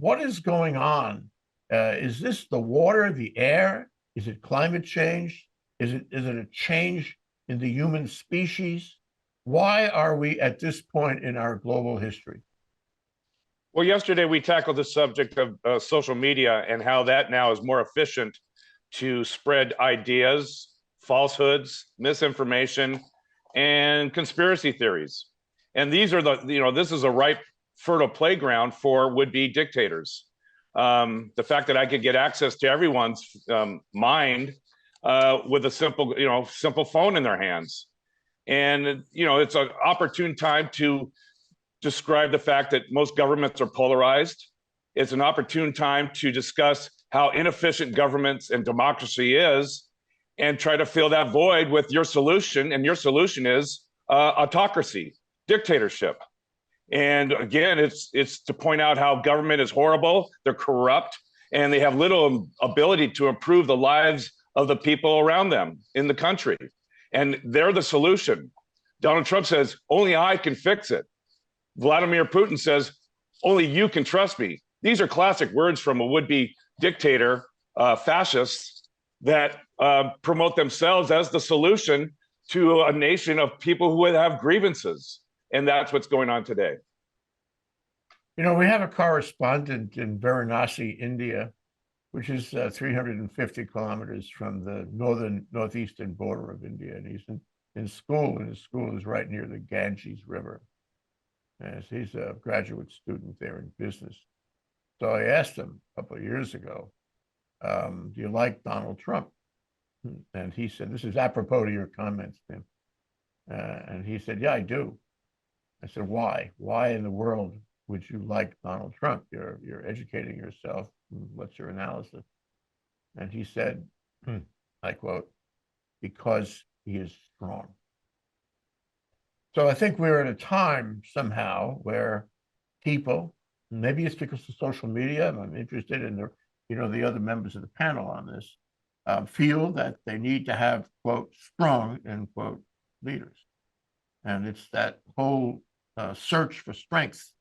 what is going on? Is this the water, the air? Is it climate change? Is it a change in the human species? Why are we at this point in our global history? Well, yesterday we tackled the subject of social media and how that now is more efficient to spread ideas, falsehoods, misinformation, and conspiracy theories. And these are this is a ripe, fertile playground for would-be dictators. The fact that I could get access to everyone's mind with a simple phone in their hands. And, it's an opportune time to describe the fact that most governments are polarized. It's an opportune time to discuss how inefficient governments and democracy is and try to fill that void with your solution. And your solution is autocracy, dictatorship. And again, it's to point out how government is horrible, they're corrupt, and they have little ability to improve the lives of the people around them in the country. And they're the solution. Donald Trump says, only I can fix it. Vladimir Putin says, only you can trust me. These are classic words from a would-be dictator, fascists, that promote themselves as the solution to a nation of people who would have grievances. And that's what's going on today. We have a correspondent in Varanasi, India, which is 350 kilometers from the northeastern border of India. And he's in school, and his school is right near the Ganges River. And he's a graduate student there in business. So I asked him a couple of years ago, do you like Donald Trump? And he said, this is apropos to your comments, Tim. And he said, yeah, I do. I said, why? Why in the world would you like Donald Trump? You're educating yourself. What's your analysis? And he said, I quote, because he is strong. So I think we're at a time somehow where people, maybe it's because of social media, I'm interested in the other members of the panel on this, feel that they need to have, quote, strong, end quote, leaders. And it's that whole search for strength.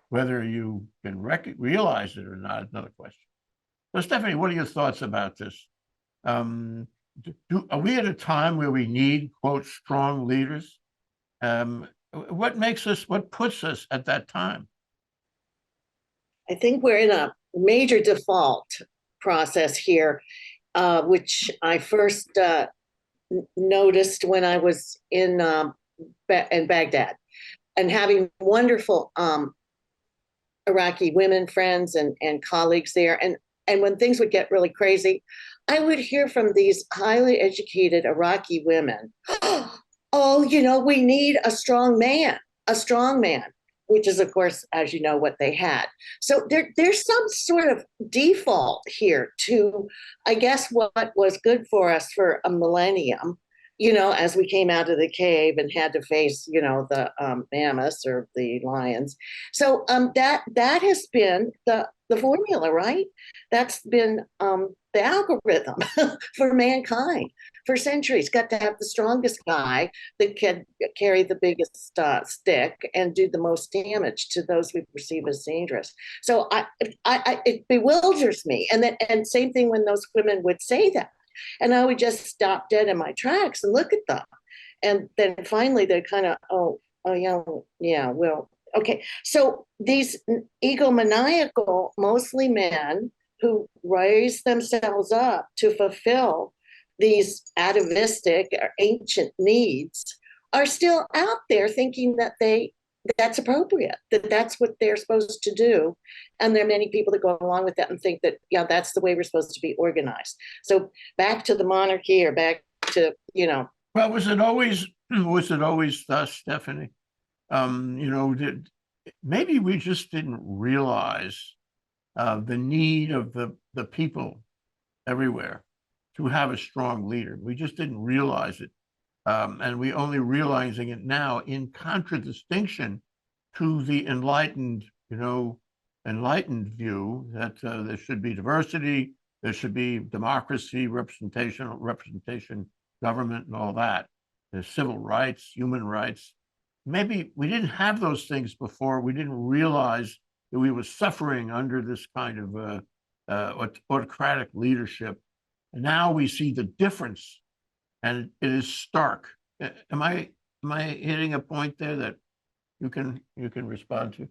Whether you can realize it or not is another question. So Stephanie, what are your thoughts about this? Are we at a time where we need, quote, strong leaders? What puts us at that time? I think we're in a major default process here, which I first noticed when I was in Baghdad, and having wonderful Iraqi women friends and colleagues there. And when things would get really crazy, I would hear from these highly educated Iraqi women, oh, we need a strong man, which is, of course, as you know, what they had. So there's some sort of default here to, I guess, what was good for us for a millennium, as we came out of the cave and had to face, the mammoths or the lions. So that has been the formula, right? That's been the algorithm for mankind for centuries. Got to have the strongest guy that can carry the biggest stick and do the most damage to those we perceive as dangerous. So it bewilders me. And same thing when those women would say that. And I would just stop dead in my tracks and look at them. And then finally they kind of, yeah, well, okay. So these egomaniacal, mostly men who raise themselves up to fulfill these atavistic or ancient needs are still out there thinking that that's appropriate, that's what they're supposed to do. And there are many people that go along with that and think that, yeah, that's the way we're supposed to be organized. So back to the monarchy, or back to, Well, was it always thus, Stephanie? Maybe we just didn't realize the need of the people everywhere to have a strong leader. We just didn't realize it. And we only realizing it now in contradistinction to the enlightened view that there should be diversity, there should be democracy, representation, government, and all that. There's civil rights, human rights. Maybe we didn't have those things before. We didn't realize that we were suffering under this kind of autocratic leadership. And now we see the difference, and it is stark. Am I hitting a point there that you can respond to?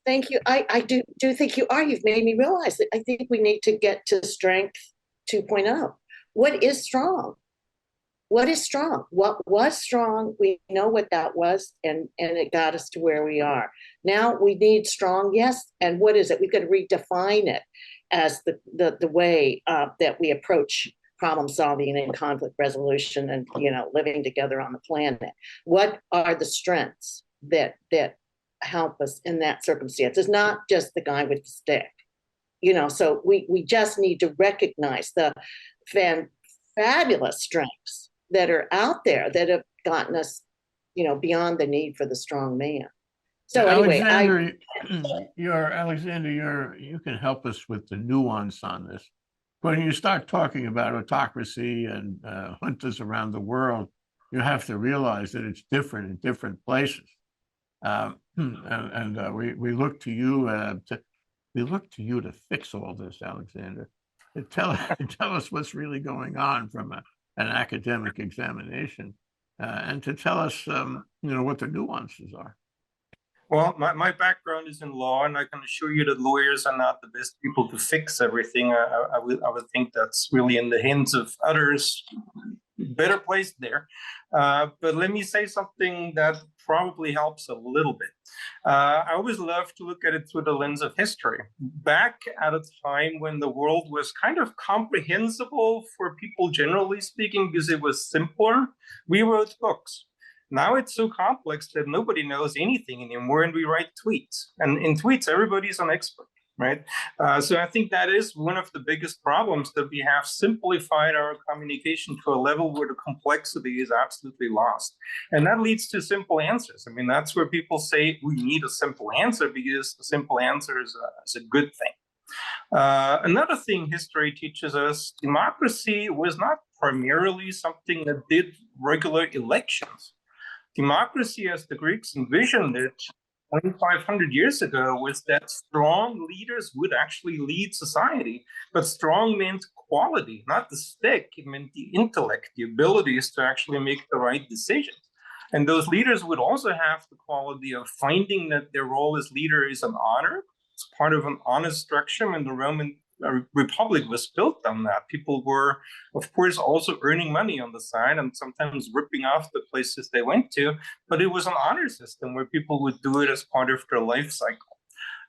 Thank you. I do think you are. You've made me realize that I think we need to get to strength 2.0. What is strong? What is strong? What was strong? We know what that was, and it got us to where we are. Now we need strong, yes. And what is it? We've got to redefine it as the way that we approach problem solving and conflict resolution, and living together on the planet. What are the strengths that help us in that circumstance? It's not just the guy with the stick. So we just need to recognize the fabulous strengths that are out there that have gotten us, beyond the need for the strong man. So anyway, Alexander, you can help us with the nuance on this. When you start talking about autocracy and hunters around the world, you have to realize that it's different in different places. We look to you to fix all this, Alexander. To tell us what's really going on from an academic examination, and to tell us what the nuances are. Well, my background is in law, and I can assure you that lawyers are not the best people to fix everything. I would think that's really in the hands of others better placed there. But let me say something that probably helps a little bit. I always love to look at it through the lens of history. Back at a time when the world was kind of comprehensible for people generally speaking, because it was simpler, we wrote books. Now it's so complex that nobody knows anything anymore, and we write tweets. And in tweets, everybody's an expert, right? So I think that is one of the biggest problems, that we have simplified our communication to a level where the complexity is absolutely lost. And that leads to simple answers. I mean, that's where people say we need a simple answer, because the simple answer is a good thing. Another thing history teaches us, democracy was not primarily something that did regular elections. Democracy, as the Greeks envisioned it 2,500 years ago, was that strong leaders would actually lead society. But strong meant quality, not the stick. It meant the intellect, the abilities to actually make the right decisions. And those leaders would also have the quality of finding that their role as leader is an honor. It's part of an honest structure, and the Roman Republic was built on that. People were, of course, also earning money on the side and sometimes ripping off the places they went to, but it was an honor system where people would do it as part of their life cycle.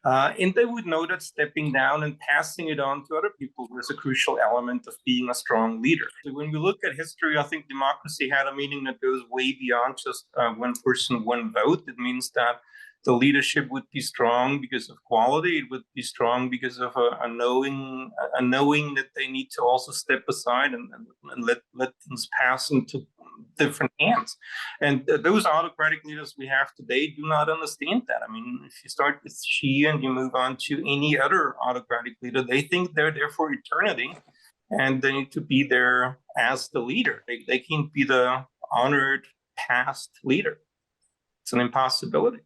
And they would know that stepping down and passing it on to other people was a crucial element of being a strong leader. So when we look at history, I think democracy had a meaning that goes way beyond just one person, one vote. It means that the leadership would be strong because of quality. It would be strong because of a knowing that they need to also step aside and let things pass into different hands. And those autocratic leaders we have today do not understand that. I mean, if you start with Xi and you move on to any other autocratic leader, they think they're there for eternity, and they need to be there as the leader. They can't be the honored past leader. It's an impossibility.